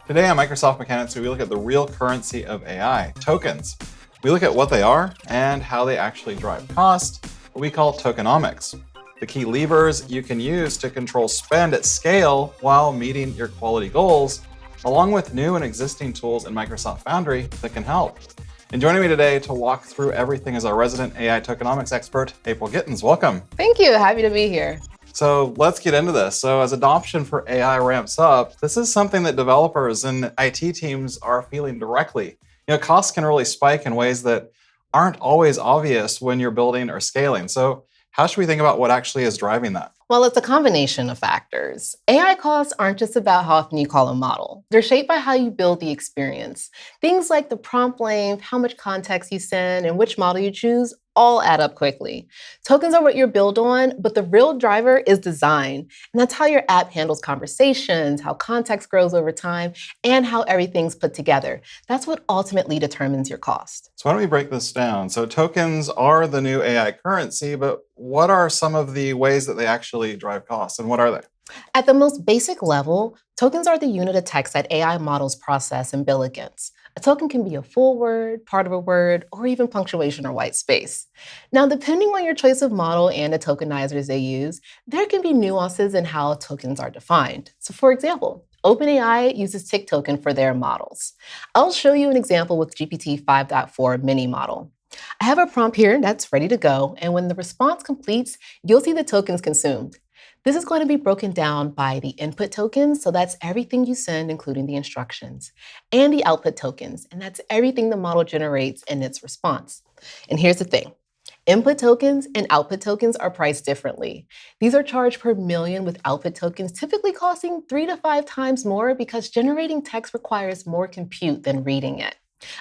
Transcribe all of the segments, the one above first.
Today on Microsoft Mechanics, we look at the real currency of AI, tokens. We look at what they are and how they actually drive cost, what we call tokenomics. The key levers you can use to control spend at scale while meeting your quality goals, along with new and existing tools in Microsoft Foundry that can help. And joining me today to walk through everything is our resident AI tokenomics expert, April Gittens. Welcome. Thank you. Happy to be here. So let's get into this. So as adoption for AI ramps up, this is something that developers and IT teams are feeling directly. Costs can really spike in ways that aren't always obvious when you're building or scaling. So how should we think about what actually is driving that? Well, it's a combination of factors. AI costs aren't just about how often you call a model. They're shaped by how you build the experience. Things like the prompt length, how much context you send, and which model you choose all add up quickly. Tokens are what you're built on, but the real driver is design. And that's how your app handles conversations, how context grows over time, and how everything's put together. That's what ultimately determines your cost. So why don't we break this down? So tokens are the new AI currency, but what are some of the ways that they actually drive costs, and what are they? At the most basic level, tokens are the unit of text that AI models process and bill against. A token can be a full word, part of a word, or even punctuation or white space. Now, depending on your choice of model and the tokenizers they use, there can be nuances in how tokens are defined. So for example, OpenAI uses tick token for their models. I'll show you an example with GPT 5.4 mini model. I have a prompt here that's ready to go, and when the response completes, you'll see the tokens consumed. This is going to be broken down by the input tokens, so that's everything you send, including the instructions, and the output tokens, and that's everything the model generates in its response. And here's the thing. Input tokens and output tokens are priced differently. These are charged per million, with output tokens typically costing 3 to 5 times more because generating text requires more compute than reading it.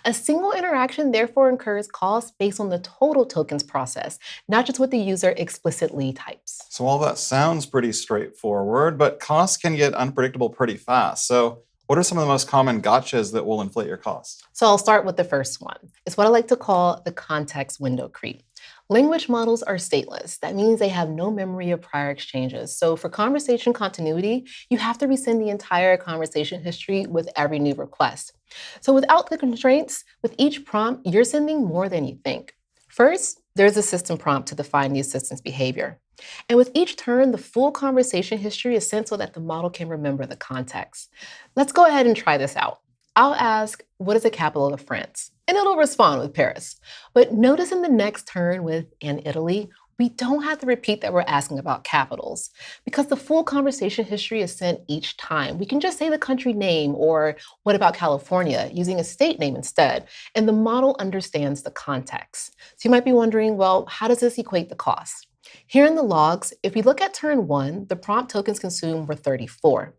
A single interaction therefore incurs costs based on the total tokens processed, not just what the user explicitly types. So all that sounds pretty straightforward, but costs can get unpredictable pretty fast. So what are some of the most common gotchas that will inflate your costs? So I'll start with the first one. It's what I like to call the context window creep. Language models are stateless. That means they have no memory of prior exchanges. So for conversation continuity, you have to resend the entire conversation history with every new request. So without the constraints, with each prompt, you're sending more than you think. First, there's a system prompt to define the assistant's behavior. And with each turn, the full conversation history is sent so that the model can remember the context. Let's go ahead and try this out. I'll ask, what is the capital of France? And it'll respond with Paris. But notice in the next turn with in Italy, we don't have to repeat that we're asking about capitals because the full conversation history is sent each time. We can just say the country name or what about California using a state name instead, and the model understands the context. So you might be wondering, well, how does this equate the cost? Here in the logs, if we look at turn 1, the prompt tokens consumed were 34.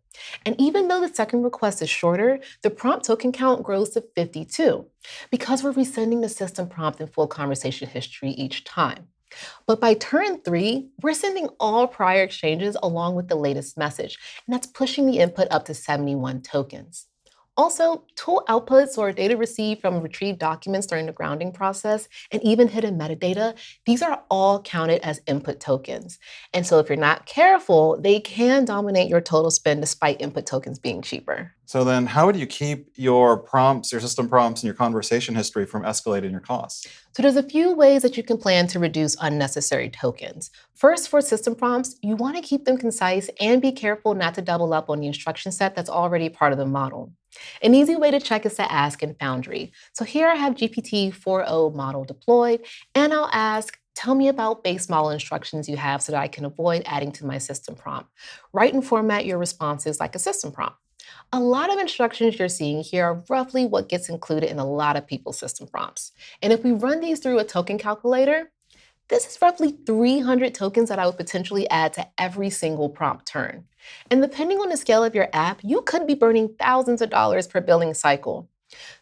And even though the second request is shorter, the prompt token count grows to 52 because we're resending the system prompt in full conversation history each time. But by turn 3, we're sending all prior exchanges along with the latest message, and that's pushing the input up to 71 tokens. Also, tool outputs or data received from retrieved documents during the grounding process and even hidden metadata, these are all counted as input tokens. And so if you're not careful, they can dominate your total spend despite input tokens being cheaper. So then how would you keep your prompts, your system prompts, and your conversation history from escalating your costs? So there's a few ways that you can plan to reduce unnecessary tokens. First, for system prompts, you want to keep them concise and be careful not to double up on the instruction set that's already part of the model. An easy way to check is to ask in Foundry. So here I have GPT 4.0 model deployed, and I'll ask, tell me about base model instructions you have so that I can avoid adding to my system prompt. Write and format your responses like a system prompt. A lot of instructions you're seeing here are roughly what gets included in a lot of people's system prompts. And if we run these through a token calculator, this is roughly 300 tokens that I would potentially add to every single prompt turn. And depending on the scale of your app, you could be burning thousands of dollars per billing cycle.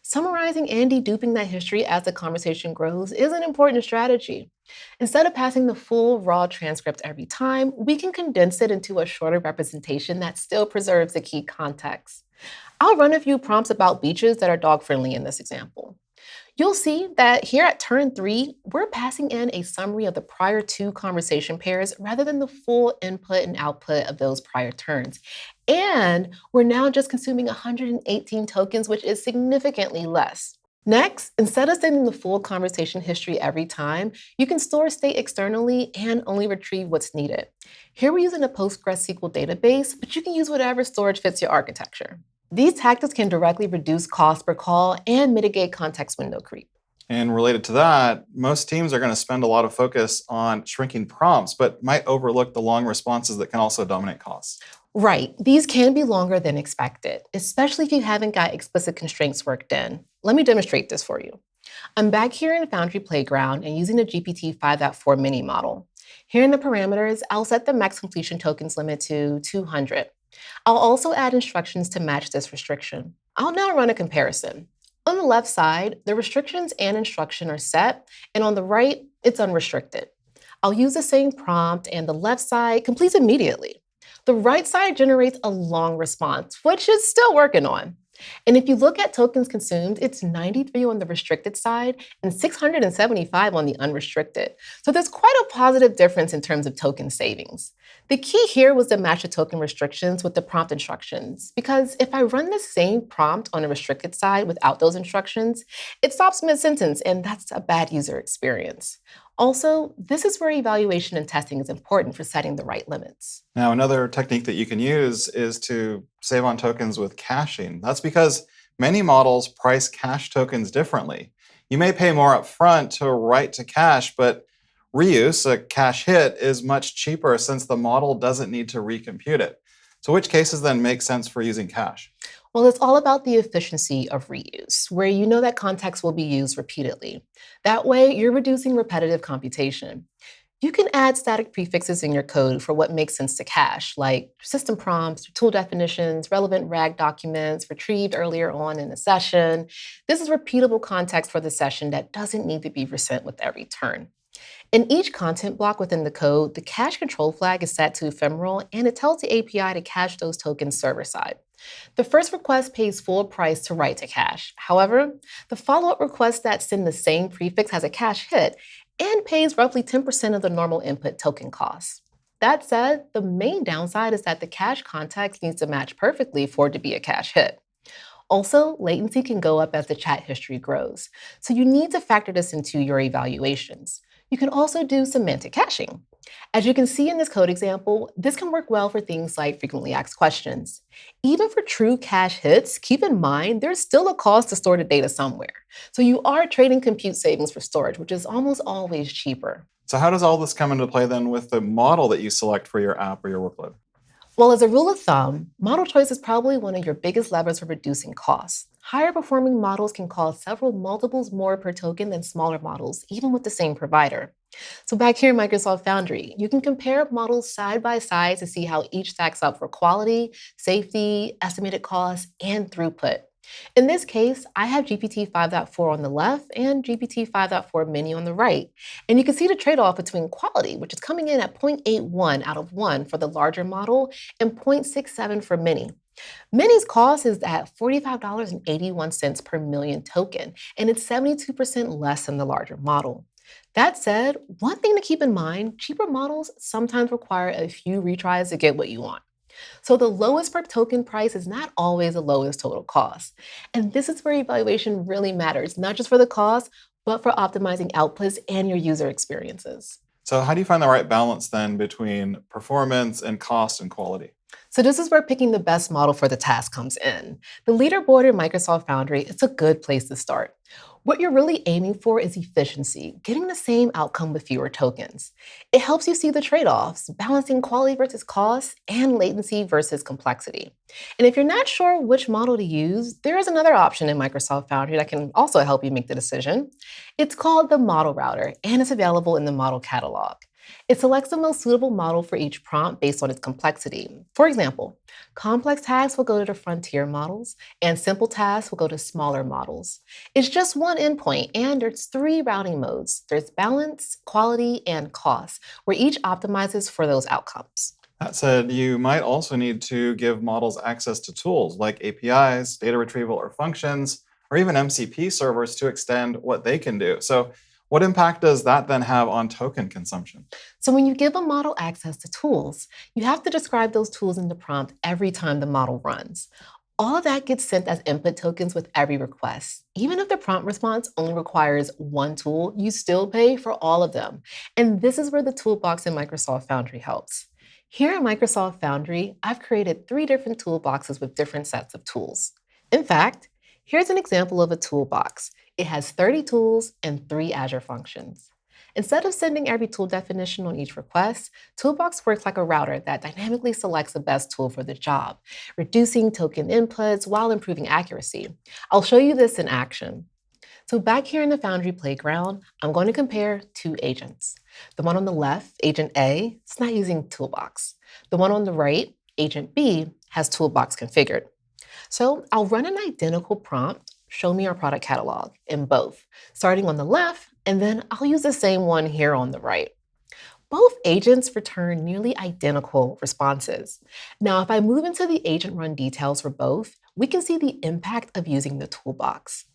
Summarizing and deduping that history as the conversation grows is an important strategy. Instead of passing the full raw transcript every time, we can condense it into a shorter representation that still preserves the key context. I'll run a few prompts about beaches that are dog-friendly in this example. You'll see that here at turn 3, we're passing in a summary of the prior 2 conversation pairs rather than the full input and output of those prior turns. And we're now just consuming 118 tokens, which is significantly less. Next, instead of sending the full conversation history every time, you can store state externally and only retrieve what's needed. Here we're using a PostgreSQL database, but you can use whatever storage fits your architecture. These tactics can directly reduce cost per call and mitigate context window creep. And related to that, most teams are going to spend a lot of focus on shrinking prompts, but might overlook the long responses that can also dominate costs. Right, these can be longer than expected, especially if you haven't got explicit constraints worked in. Let me demonstrate this for you. I'm back here in Foundry Playground and using the GPT 5.4 mini model. Here in the parameters, I'll set the max completion tokens limit to 200. I'll also add instructions to match this restriction. I'll now run a comparison. On the left side, the restrictions and instruction are set, and on the right, it's unrestricted. I'll use the same prompt, and the left side completes immediately. The right side generates a long response, which it's still working on. And if you look at tokens consumed, it's 93 on the restricted side and 675 on the unrestricted. So there's quite a positive difference in terms of token savings. The key here was to match the token restrictions with the prompt instructions, because if I run the same prompt on the restricted side without those instructions, it stops mid-sentence, and that's a bad user experience. Also, this is where evaluation and testing is important for setting the right limits. Now, another technique that you can use is to save on tokens with caching. That's because many models price cache tokens differently. You may pay more upfront to write to cache, but reuse, a cache hit, is much cheaper since the model doesn't need to recompute it. So which cases then make sense for using cache? Well, it's all about the efficiency of reuse, where you know that context will be used repeatedly. That way, you're reducing repetitive computation. You can add static prefixes in your code for what makes sense to cache, like system prompts, tool definitions, relevant RAG documents retrieved earlier on in the session. This is repeatable context for the session that doesn't need to be resent with every turn. In each content block within the code, the cache control flag is set to ephemeral, and it tells the API to cache those tokens server-side. The first request pays full price to write to cache. However, the follow-up request that send the same prefix has a cache hit and pays roughly 10% of the normal input token cost. That said, the main downside is that the cache context needs to match perfectly for it to be a cache hit. Also, latency can go up as the chat history grows, so you need to factor this into your evaluations. You can also do semantic caching. As you can see in this code example, this can work well for things like frequently asked questions. Even for true cache hits, keep in mind there's still a cost to store the data somewhere. So you are trading compute savings for storage, which is almost always cheaper. So how does all this come into play then with the model that you select for your app or your workload? Well, as a rule of thumb, model choice is probably one of your biggest levers for reducing costs. Higher performing models can cost several multiples more per token than smaller models, even with the same provider. So back here in Microsoft Foundry, you can compare models side by side to see how each stacks up for quality, safety, estimated cost, and throughput. In this case, I have GPT 5.4 on the left and GPT 5.4 mini on the right. And you can see the trade-off between quality, which is coming in at 0.81 out of 1 for the larger model and 0.67 for mini. Mini's cost is at $45.81 per million token, and it's 72% less than the larger model. That said, one thing to keep in mind, cheaper models sometimes require a few retries to get what you want. So the lowest per token price is not always the lowest total cost. And this is where evaluation really matters, not just for the cost, but for optimizing outputs and your user experiences. So how do you find the right balance then between performance and cost and quality? So this is where picking the best model for the task comes in. The leaderboard in Microsoft Foundry is a good place to start. What you're really aiming for is efficiency, getting the same outcome with fewer tokens. It helps you see the trade-offs, balancing quality versus cost and latency versus complexity. And if you're not sure which model to use, there is another option in Microsoft Foundry that can also help you make the decision. It's called the Model Router, and it's available in the model catalog. It selects the most suitable model for each prompt based on its complexity. For example, complex tasks will go to the frontier models, and simple tasks will go to smaller models. It's just one endpoint, and there's 3 routing modes. There's balance, quality, and cost, where each optimizes for those outcomes. That said, you might also need to give models access to tools like APIs, data retrieval, or functions, or even MCP servers to extend what they can do. So what impact does that then have on token consumption? So when you give a model access to tools, you have to describe those tools in the prompt every time the model runs. All of that gets sent as input tokens with every request. Even if the prompt response only requires one tool, you still pay for all of them. And this is where the Toolbox in Microsoft Foundry helps. Here in Microsoft Foundry, I've created 3 different toolboxes with different sets of tools. In fact, here's an example of a toolbox. It has 30 tools and 3 Azure functions. Instead of sending every tool definition on each request, Toolbox works like a router that dynamically selects the best tool for the job, reducing token inputs while improving accuracy. I'll show you this in action. So back here in the Foundry playground, I'm going to compare 2 agents. The one on the left, Agent A, is not using Toolbox. The one on the right, Agent B, has Toolbox configured. So I'll run an identical prompt, show me our product catalog, in both, starting on the left, and then I'll use the same one here on the right. Both agents return nearly identical responses. Now, if I move into the agent run details for both, we can see the impact of using the toolbox.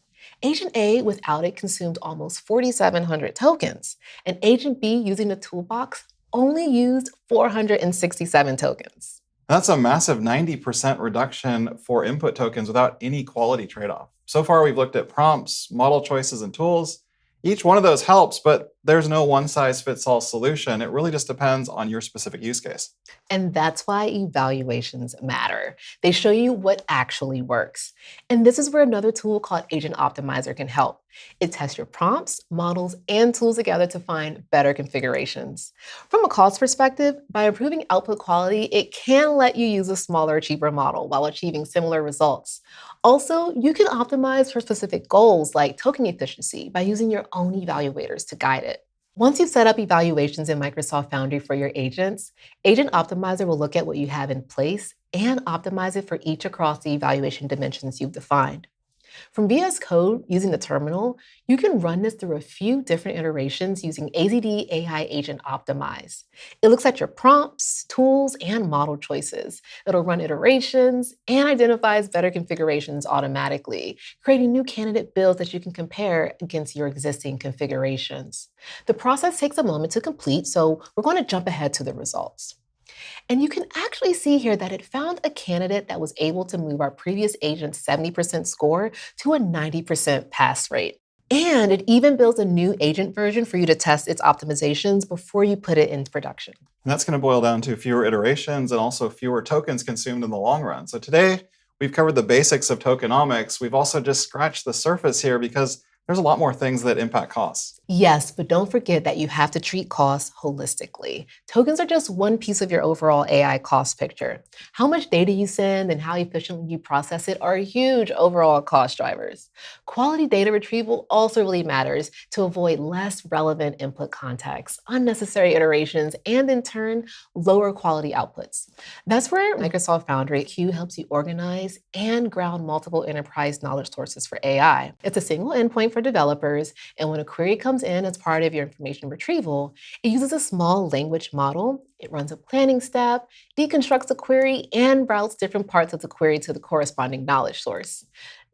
Agent A without it consumed almost 4,700 tokens, and Agent B using the toolbox only used 467 tokens. That's a massive 90% reduction for input tokens without any quality trade-off. So far, we've looked at prompts, model choices, and tools. Each one of those helps, but there's no one-size-fits-all solution. It really just depends on your specific use case. And that's why evaluations matter. They show you what actually works. And this is where another tool called Agent Optimizer can help. It tests your prompts, models, and tools together to find better configurations. From a cost perspective, by improving output quality, it can let you use a smaller, cheaper model while achieving similar results. Also, you can optimize for specific goals like token efficiency by using your own evaluators to guide it. Once you've set up evaluations in Microsoft Foundry for your agents, Agent Optimizer will look at what you have in place and optimize it for each across the evaluation dimensions you've defined. From VS Code using the terminal, you can run this through a few different iterations using AZD AI Agent Optimize. It looks at your prompts, tools, and model choices. It'll run iterations and identifies better configurations automatically, creating new candidate builds that you can compare against your existing configurations. The process takes a moment to complete, so we're going to jump ahead to the results. And you can actually see here that it found a candidate that was able to move our previous agent's 70% score to a 90% pass rate. And it even builds a new agent version for you to test its optimizations before you put it into production. And that's going to boil down to fewer iterations and also fewer tokens consumed in the long run. So today, we've covered the basics of tokenomics. We've also just scratched the surface here because there's a lot more things that impact costs. Yes, but don't forget that you have to treat costs holistically. Tokens are just one piece of your overall AI cost picture. How much data you send and how efficiently you process it are huge overall cost drivers. Quality data retrieval also really matters to avoid less relevant input context, unnecessary iterations, and in turn, lower quality outputs. That's where Microsoft Foundry IQ helps you organize and ground multiple enterprise knowledge sources for AI. It's a single endpoint for developers, and when a query comes in as part of your information retrieval, it uses a small language model. It runs a planning step, deconstructs the query, and routes different parts of the query to the corresponding knowledge source.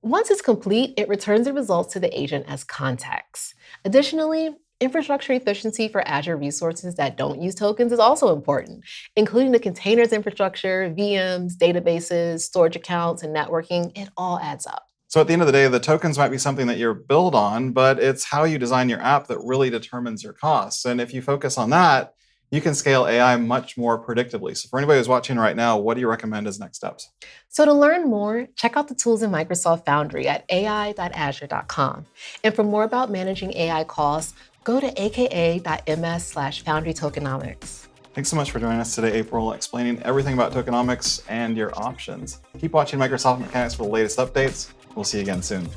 Once it's complete, it returns the results to the agent as context. Additionally, infrastructure efficiency for Azure resources that don't use tokens is also important, including the containers infrastructure, VMs, databases, storage accounts, and networking. It all adds up. So at the end of the day, the tokens might be something that you're built on, but it's how you design your app that really determines your costs. And if you focus on that, you can scale AI much more predictably. So for anybody who's watching right now, what do you recommend as next steps? So to learn more, check out the tools in Microsoft Foundry at ai.azure.com. And for more about managing AI costs, go to aka.ms/Foundry Tokenomics. Thanks so much for joining us today, April, explaining everything about tokenomics and your options. Keep watching Microsoft Mechanics for the latest updates. We'll see you again soon.